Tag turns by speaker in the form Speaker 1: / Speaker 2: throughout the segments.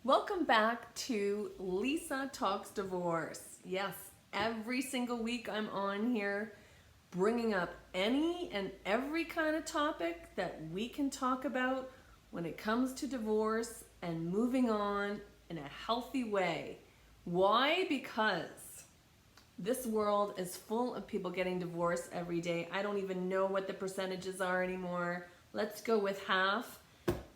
Speaker 1: Welcome back to Lisa Talks Divorce. Yes, every single week I'm on here bringing up any and every kind of topic that we can talk about when it comes to divorce and moving on in a healthy way. Why? Because this world is full of people getting divorced every day. I don't even know what the percentages are anymore. Let's go with half.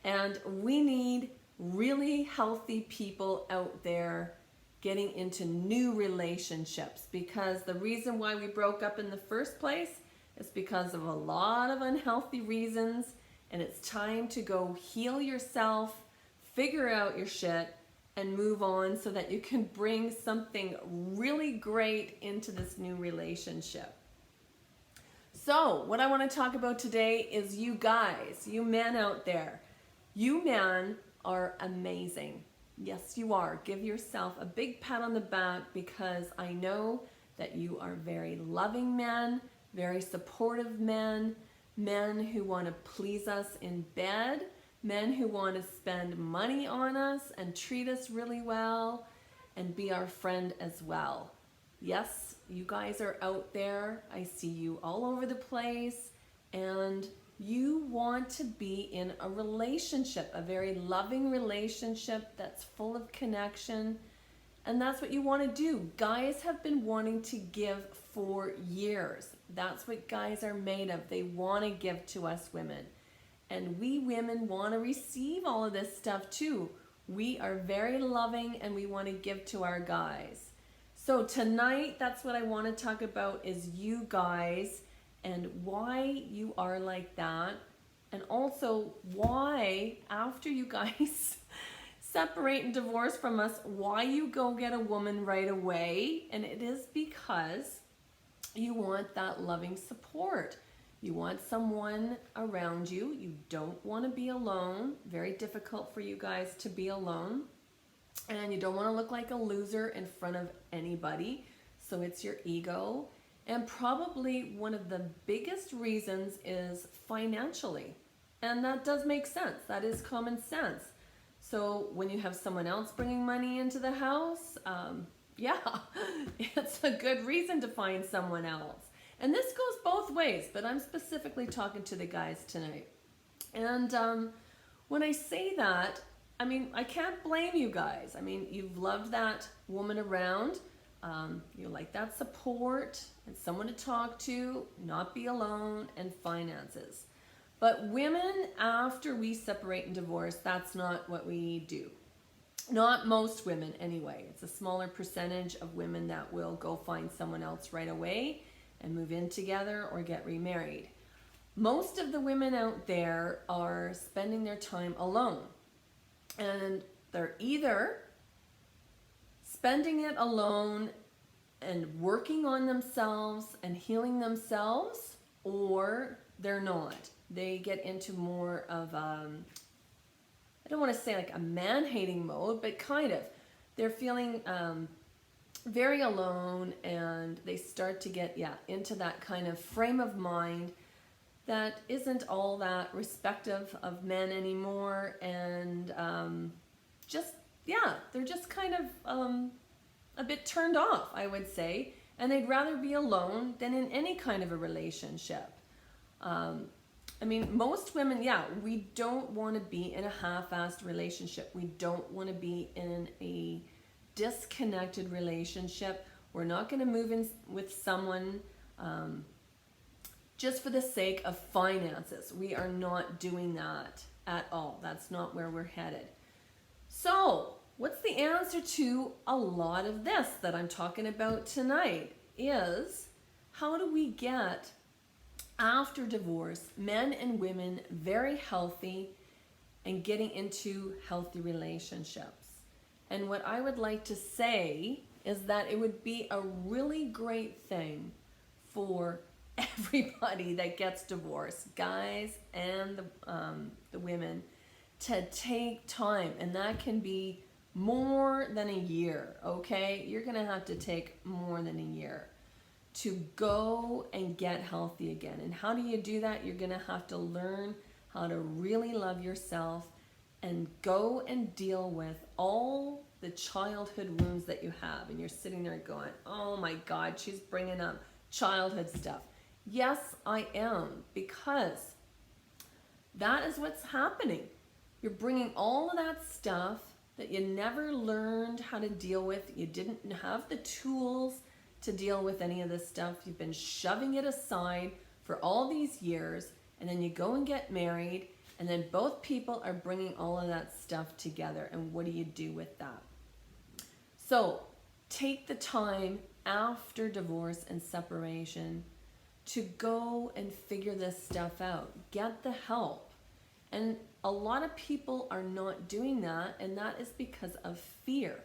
Speaker 1: And we need really healthy people out there getting into new relationships, because the reason why we broke up in the first place is because of a lot of unhealthy reasons, and it's time to go heal yourself, figure out your shit, and move on so that you can bring something really great into this new relationship. So what I want to talk about today is you guys, you men out there. You men are amazing. Yes, you are. Give yourself a big pat on the back, because I know that you are very loving men, very supportive men, men who want to please us in bed, men who want to spend money on us and treat us really well and be our friend as well. Yes, you guys are out there. I see you all over the place, and you want to be in a relationship, a very loving relationship that's full of connection, and that's what you want to do. Guys have been wanting to give for years. That's what guys are made of. They want to give to us women, and we women want to receive all of this stuff too. We are very loving and we want to give to our guys. So tonight, that's what I want to talk about, is you guys and why you are like that, and also why after you guys separate and divorce from us, why you go get a woman right away. And it is because you want that loving support. You want someone around you. You don't want to be alone. Very difficult for you guys to be alone. And you don't want to look like a loser in front of anybody. So it's your ego. And probably one of the biggest reasons is financially. And that does make sense. That is common sense. So when you have someone else bringing money into the house, yeah, it's a good reason to find someone else. And this goes both ways, but I'm specifically talking to the guys tonight. And when I say that, I mean, I can't blame you guys. I mean, you've loved that woman around. You like that support and someone to talk to, not be alone, and finances. But women, after we separate and divorce, that's not what we do. Not most women anyway. It's a smaller percentage of women that will go find someone else right away and move in together or get remarried. Most of the women out there are spending their time alone. And they're either spending it alone and working on themselves and healing themselves, or they're not. They get into more of, I don't want to say like a man-hating mode, but kind of. They're feeling very alone, and they start to get, into that kind of frame of mind that isn't all that respective of men anymore, and they're just kind of a bit turned off, I would say, and they'd rather be alone than in any kind of a relationship. I mean, most women, we don't want to be in a half-assed relationship. We don't want to be in a disconnected relationship. We're not going to move in with someone just for the sake of finances. We are not doing that at all. That's not where we're headed. So, what's the answer to a lot of this that I'm talking about tonight is, how do we get, after divorce, men and women very healthy and getting into healthy relationships? And what I would like to say is that it would be a really great thing for everybody that gets divorced, guys and the women, to take time, and that can be more than a year, okay? You're gonna have to take more than a year to go and get healthy again. And how do you do that? You're gonna have to learn how to really love yourself and go and deal with all the childhood wounds that you have. And you're sitting there going, oh my God, she's bringing up childhood stuff. Yes, I am, because that is what's happening. You're bringing all of that stuff that you never learned how to deal with. You didn't have the tools to deal with any of this stuff. You've been shoving it aside for all these years, and then you go and get married, and then both people are bringing all of that stuff together. And what do you do with that? So take the time after divorce and separation to go and figure this stuff out. Get the help. And a lot of people are not doing that, and that is because of fear.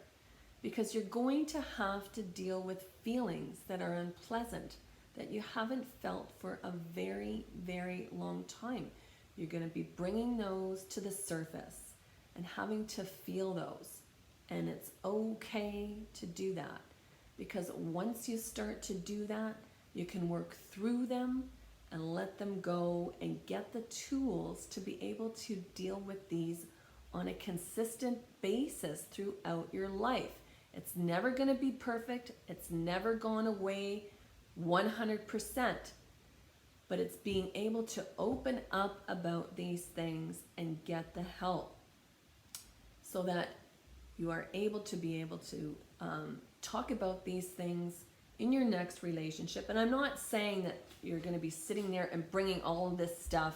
Speaker 1: Because you're going to have to deal with feelings that are unpleasant, that you haven't felt for a very, very long time. You're going to be bringing those to the surface and having to feel those. And it's okay to do that, because once you start to do that, you can work through them and let them go and get the tools to be able to deal with these on a consistent basis throughout your life. It's never going to be perfect. It's never gone away 100%. But it's being able to open up about these things and get the help so that you are able to talk about these things in your next relationship. And I'm not saying that you're going to be sitting there and bringing all of this stuff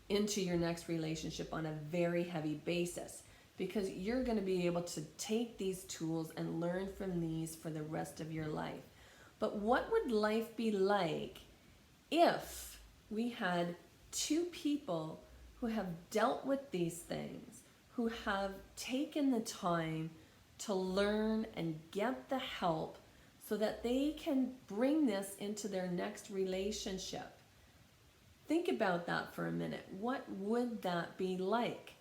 Speaker 1: into your next relationship on a very heavy basis, because you're going to be able to take these tools and learn from these for the rest of your life. But what would life be like if we had two people who have dealt with these things, who have taken the time to learn and get the help so that they can bring this into their next relationship? Think about that for a minute. What would that be like?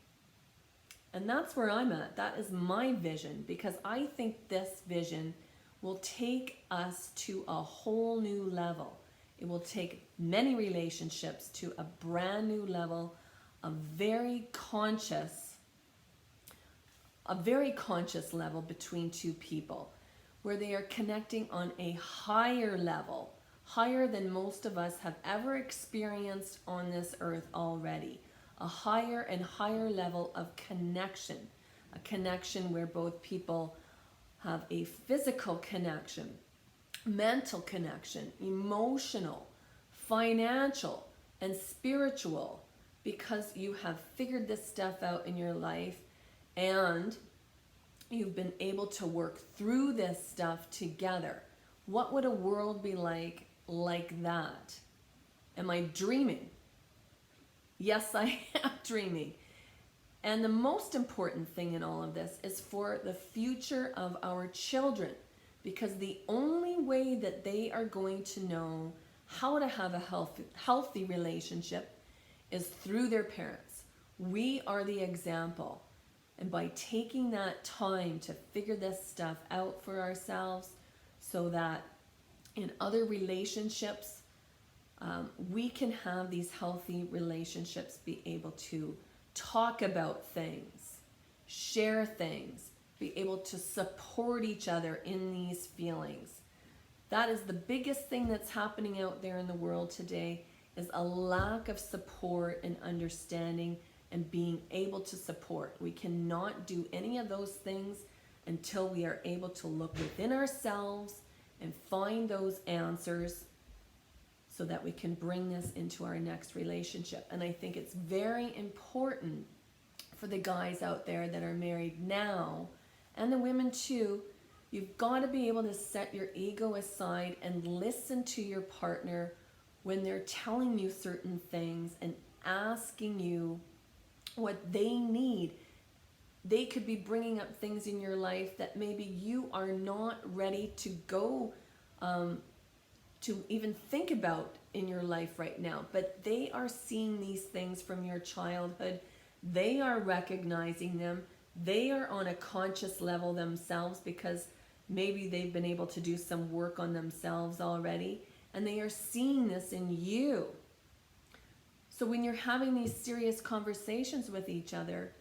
Speaker 1: And that's where I'm at. That is my vision, because I think this vision will take us to a whole new level. It will take many relationships to a brand new level, a very conscious level between two people, where they are connecting on a higher level, higher than most of us have ever experienced on this earth already. A higher and higher level of connection, a connection where both people have a physical connection, mental connection, emotional, financial, and spiritual, because you have figured this stuff out in your life and you've been able to work through this stuff together. What would a world be like that? Am I dreaming? Yes, I am dreaming. And the most important thing in all of this is for the future of our children, because the only way that they are going to know how to have a healthy relationship is through their parents. We are the example. And by taking that time to figure this stuff out for ourselves, so that in other relationships, we can have these healthy relationships, be able to talk about things, share things, be able to support each other in these feelings. That is the biggest thing that's happening out there in the world today, is a lack of support and understanding and being able to support. We cannot do any of those things until we are able to look within ourselves and find those answers, so that we can bring this into our next relationship. And I think it's very important for the guys out there that are married now, and the women too. You've got to be able to set your ego aside and listen to your partner when they're telling you certain things and asking you what they need. They could be bringing up things in your life that maybe you are not ready to go to even think about in your life right now, but they are seeing these things from your childhood. They are recognizing them. They are on a conscious level themselves, because maybe they've been able to do some work on themselves already, and they are seeing this in you. So when you're having these serious conversations with each other,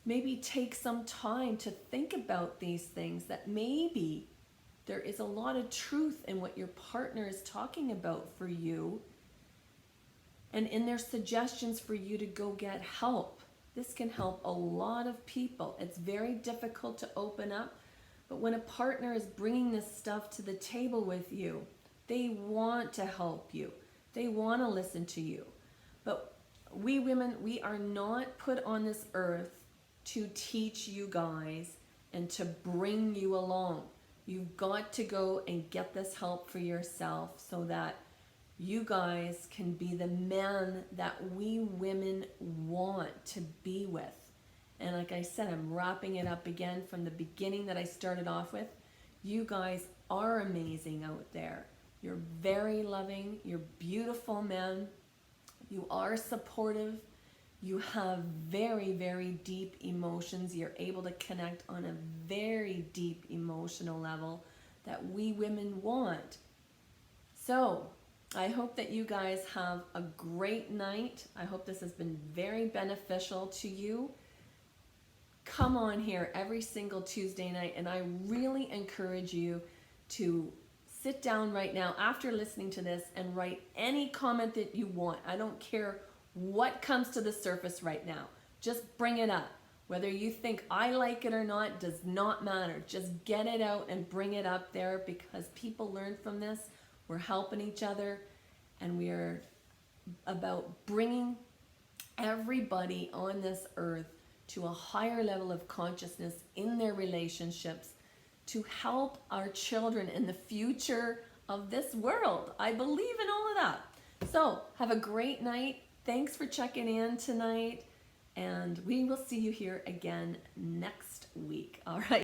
Speaker 1: maybe take some time to think about these things, that maybe there is a lot of truth in what your partner is talking about for you, and in their suggestions for you to go get help. This can help a lot of people. It's very difficult to open up, but when a partner is bringing this stuff to the table with you, they want to help you. They want to listen to you. But we women, we are not put on this earth to teach you guys and to bring you along. You've got to go and get this help for yourself so that you guys can be the men that we women want to be with. And like I said, I'm wrapping it up again from the beginning that I started off with. You guys are amazing out there. You're very loving. You're beautiful men. You are supportive. You have very, very deep emotions. You're able to connect on a very deep emotional level that we women want. So I hope that you guys have a great night. I hope this has been very beneficial to you. Come on here every single Tuesday night, and I really encourage you to sit down right now after listening to this and write any comment that you want. I don't care what comes to the surface right now. Just bring it up. Whether you think I like it or not does not matter. Just get it out and bring it up there, because people learn from this. We're helping each other, and we're about bringing everybody on this earth to a higher level of consciousness in their relationships to help our children in the future of this world. I believe in all of that. So have a great night. Thanks for checking in tonight, and we will see you here again next week. All right.